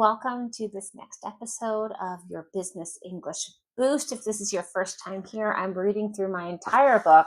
welcome to this next episode of your Business English Boost. If this is your first time here, I'm reading through my entire book,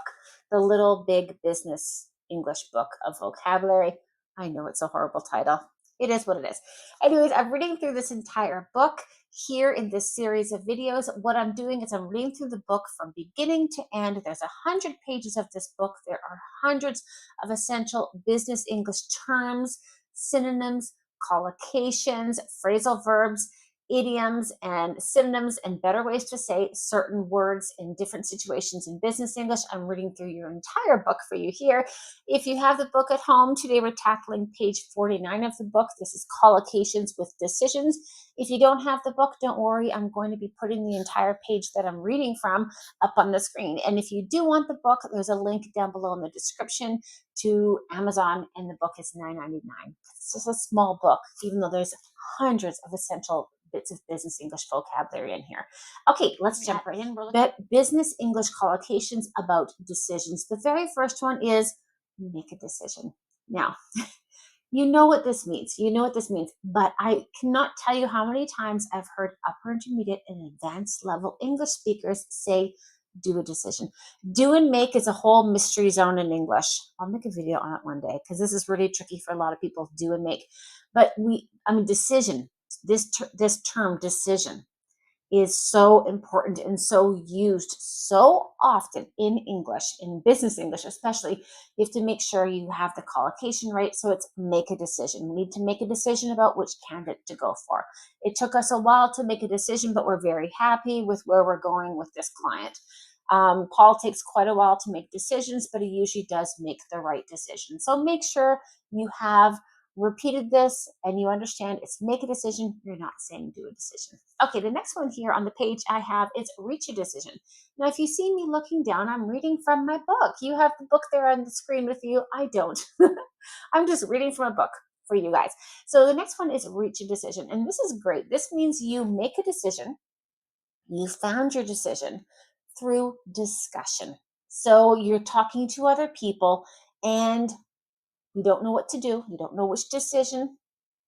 The Little Big Business English Book of Vocabulary. I know it's a horrible title. It is what it is. Anyways, I'm reading through this entire book here in this series of videos. What I'm doing is I'm reading through the book from beginning to end. There's 100 pages of this book. There are hundreds of essential business English terms, synonyms, collocations, phrasal verbs, idioms, and synonyms, and better ways to say certain words in different situations in business English. I'm reading through your entire book for you here. If you have the book at home, today we're tackling page 49 of the book. This is Collocations with Decisions. If you don't have the book, don't worry. I'm going to be putting the entire page that I'm reading from up on the screen. And if you do want the book, there's a link down below in the description to Amazon, and the book is $9.99. It's just a small book, even though there's hundreds of essential bits of business English vocabulary in here. Okay, let's jump right in. Business English collocations about decisions. The very first one is make a decision. Now, you know what this means. You know what this means, but I cannot tell you how many times I've heard upper intermediate and advanced level English speakers say, do a decision. Do and make is a whole mystery zone in English. I'll make a video on it one day because this is really tricky for a lot of people, do and make. But decision, this term decision is so important and so used so often in English, in business English especially. You have to make sure you have the collocation right. So it's make a decision. We need to make a decision about which candidate to go for. It took us a while to make a decision, but we're very happy with where we're going with this client. Paul takes quite a while to make decisions, but he usually does make the right decision. So make sure you have repeated this and you understand it's make a decision. You're not saying do a decision. Okay, the next one here on the page I have is reach a decision. Now, if you see me looking down, I'm reading from my book. You have the book there on the screen with you. I don't. I'm just reading from a book for you guys. So the next one is reach a decision. And this is great. This means you make a decision. You found your decision through discussion. So you're talking to other people and you don't know what to do. You don't know which decision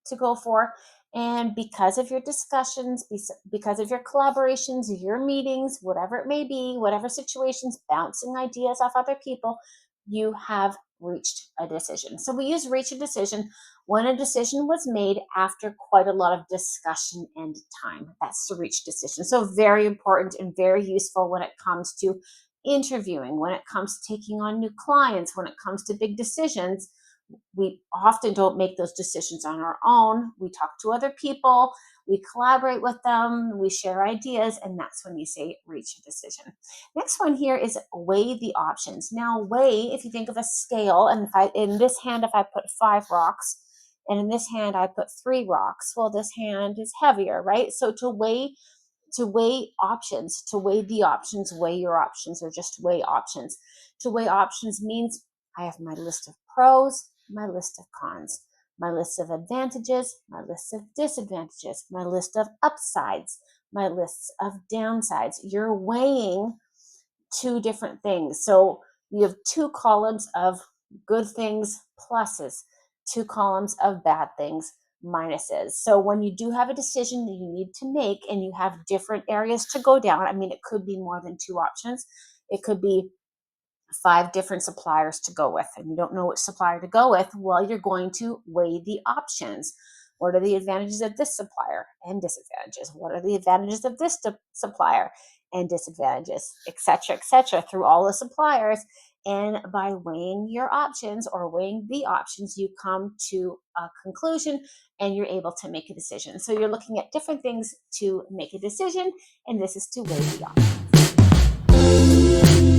to go for. And because of your discussions, because of your collaborations, your meetings, whatever it may be, whatever situations, bouncing ideas off other people, you have reached a decision. So we use reach a decision when a decision was made after quite a lot of discussion and time. That's the reach decision. So very important and very useful when it comes to interviewing, when it comes to taking on new clients, when it comes to big decisions. We often don't make those decisions on our own. We talk to other people, we collaborate with them, we share ideas, and that's when you say reach a decision. Next one here is weigh the options. Now, weigh, if you think of a scale, and in this hand, if I put 5 rocks, and in this hand, I put 3 rocks, well, this hand is heavier, right? So to weigh options, to weigh the options, weigh your options, or just weigh options. To weigh options means I have my list of pros, my list of cons, my list of advantages, my list of disadvantages, my list of upsides, my lists of downsides. You're weighing 2 different things. So you have 2 columns of good things, pluses, 2 columns of bad things, minuses. So when you do have a decision that you need to make and you have different areas to go down, it could be more than 2 options. It could be 5 different suppliers to go with, and you don't know which supplier to go with. Well, you're going to weigh the options. What are the advantages of this supplier and disadvantages? What are the advantages of this supplier and disadvantages, etc., through all the suppliers. And by weighing your options or weighing the options, you come to a conclusion and you're able to make a decision. So you're looking at different things to make a decision, and this is to weigh the options.